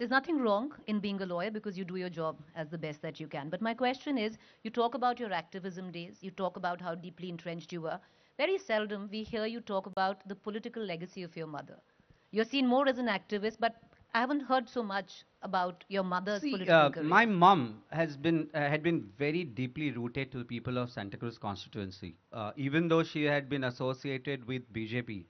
There's nothing wrong in being a lawyer because you do your job as the best that you can. But my question is, you talk about your activism days, you talk about how deeply entrenched you were. Very seldom we hear you talk about the political legacy of your mother. You're seen more as an activist, but I haven't heard so much about your mother's political career. My mom had been very deeply rooted to the people of Santa Cruz constituency. Even though she had been associated with BJP,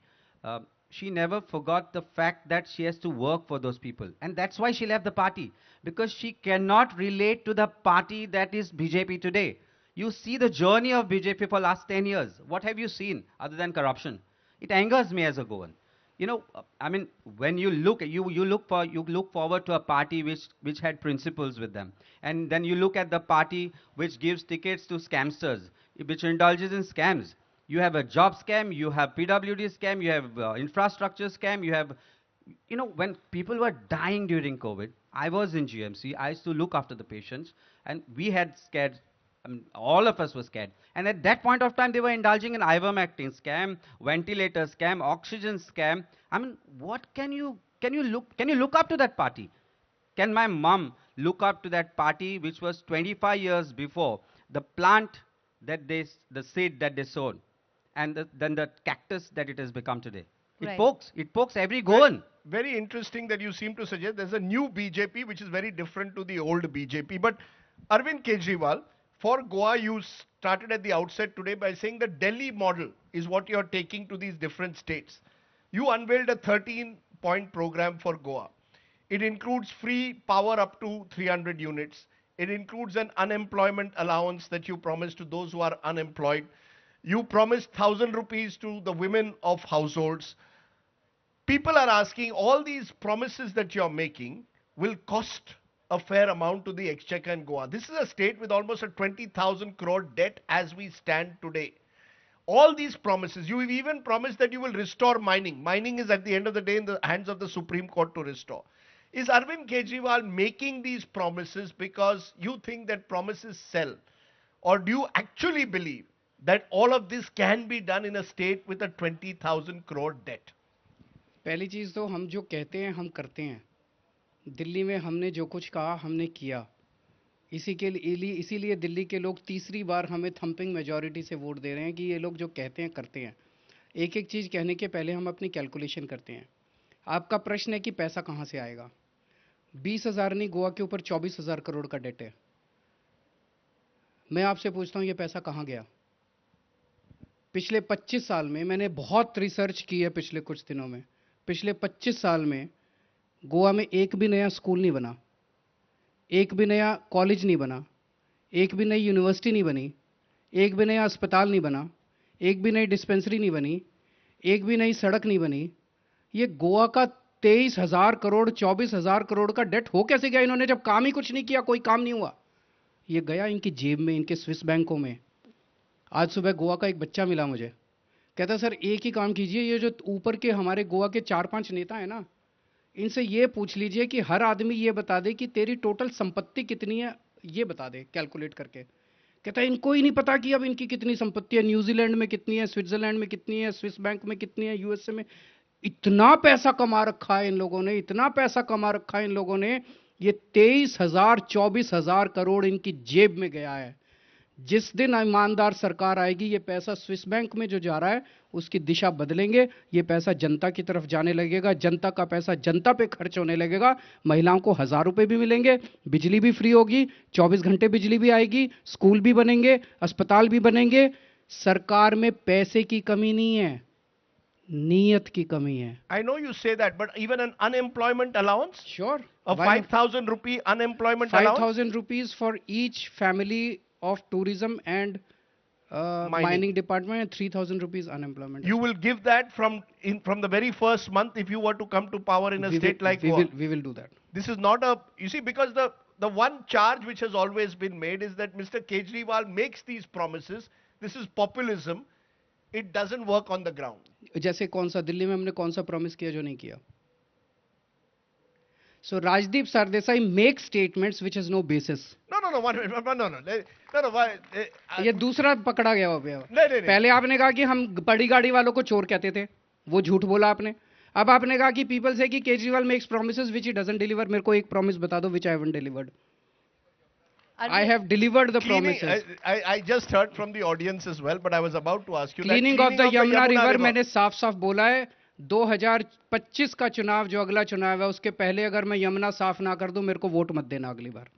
she never forgot the fact that she has to work for those people. And that's why she left the party, because she cannot relate to the party that is BJP today. You see the journey of BJP for last 10 years. What have you seen other than corruption? It angers me as a Goan. You know, I mean, when you look, you look forward to a party which had principles with them, and then you look at the party which gives tickets to scamsters, which indulges in scams. You have a job scam, you have PWD scam, you have infrastructure scam, you have, you know, when people were dying during COVID, I was in GMC, I used to look after the patients, and we had scared, I mean, all of us were scared. And at that point of time, they were indulging in ivermectin scam, ventilator scam, oxygen scam. I mean, what can you look up to that party? Can my mom look up to that party which was 25 years before the plant that the seed that they sowed, and then the cactus that it has become today? Right. It pokes every Goan. Very interesting that you seem to suggest there's a new BJP which is very different to the old BJP. But Arvind Kejriwal, for Goa, you started at the outset today by saying the Delhi model is what you're taking to these different states. You unveiled a 13-point program for Goa. It includes free power up to 300 units. It includes an unemployment allowance that you promised to those who are unemployed. You promised 1,000 rupees to the women of households. People are asking, all these promises that you're making will cost a fair amount to the exchequer in Goa. This is a state with almost a 20,000 crore debt as we stand today. All these promises, you have even promised that you will restore mining. Mining is at the end of the day in the hands of the Supreme Court to restore. Is Arvind Kejriwal making these promises because you think that promises sell? Or do you actually believe that all of this can be done in a state with a 20,000 crore debt? पहली चीज़ तो हम जो कहते हैं हम करते हैं. दिल्ली में हमने जो कुछ कहा हमने किया. इसीलिए दिल्ली के लोग तीसरी बार हमें थंपिंग मेजॉरिटी से वोट दे रहे हैं कि ये लोग जो कहते हैं करते हैं. एक एक चीज़ कहने के पहले हम अपनी कैलकुलेशन करते हैं. आपका प्रश्न है कि पैसा कहाँ से आएगा. 20,000 नहीं, गोवा के ऊपर 24,000 करोड़ का डेट है. मैं आपसे पूछता हूँ ये पैसा कहाँ गया. पिछले 25 साल में मैंने बहुत रिसर्च की है. पिछले कुछ दिनों में पिछले 25 साल में गोवा में एक भी नया स्कूल नहीं बना, एक भी नया कॉलेज नहीं बना, एक भी नई यूनिवर्सिटी नहीं बनी, एक भी नया अस्पताल नहीं बना, एक भी नई डिस्पेंसरी नहीं बनी, एक भी नई सड़क नहीं बनी. ये गोवा का 23,000 करोड़ 24,000 करोड़ का डेट हो कैसे गया. इन्होंने जब काम ही कुछ नहीं किया, कोई काम नहीं हुआ. ये गया इनकी जेब में, इनके स्विस बैंकों में. आज सुबह गोवा का एक बच्चा मिला मुझे, कहता सर एक ही काम कीजिए, ये जो ऊपर के हमारे गोवा के 4-5 नेता हैं ना, इनसे ये पूछ लीजिए कि हर आदमी ये बता दे कि तेरी टोटल संपत्ति कितनी है, ये बता दे कैलकुलेट करके. कहता है इनको ही नहीं पता कि अब इनकी कितनी संपत्ति है, न्यूजीलैंड में कितनी है, स्विट्जरलैंड में कितनी है, स्विस बैंक में कितनी है, यूएसए में. इतना पैसा कमा रखा है इन लोगों ने, इतना पैसा कमा रखा है इन लोगों ने. ये 23,000 24,000 करोड़ इनकी जेब में गया है. जिस दिन ईमानदार सरकार आएगी, ये पैसा स्विस बैंक में जो जा रहा है उसकी दिशा बदलेंगे. ये पैसा जनता की तरफ जाने लगेगा, जनता का पैसा जनता पे खर्च होने लगेगा. महिलाओं को 1,000 रुपए भी मिलेंगे, बिजली भी फ्री होगी, 24 घंटे बिजली भी आएगी, स्कूल भी बनेंगे, अस्पताल भी बनेंगे. सरकार में पैसे की कमी नहीं है, नीयत की कमी है. I know you say that, but even an unemployment allowance? Sure. A 5,000 rupee unemployment allowance? 5,000 rupees for each family of tourism and mining department, and 3,000 rupees unemployment. You will give that from the very first month if you were to come to power in a state like Goa? We will do that. This is not a, you see, because the one charge which has always been made is that Mr. Kejriwal makes these promises. This is populism. It doesn't work on the ground. जैसे कौन सा दिल्ली में हमने कौन सा promise किया जो नहीं किया. So Rajdeep Sardesai makes statements which has no basis. No, one minute, no. ये दूसरा पकड़ा गया हो गया. नहीं. पहले आपने कहा कि हम बड़ी गाड़ी वालों को चोर कहते थे, वो झूठ बोला आपने. अब आपने कहा कि पीपल से कि Kejriwal makes promises which he doesn't deliver. मेरे को एक प्रॉमिस बता दो which I haven't delivered. I have delivered the Cleaning, promises. I just heard from the audience as well, but I was about to ask you cleaning that of the Yamuna river मैंने साफ साफ बोला है. 2025 का चुनाव जो अगला चुनाव है उसके पहले अगर मैं यमुना साफ ना कर दूं मेरे को वोट मत देना अगली बार.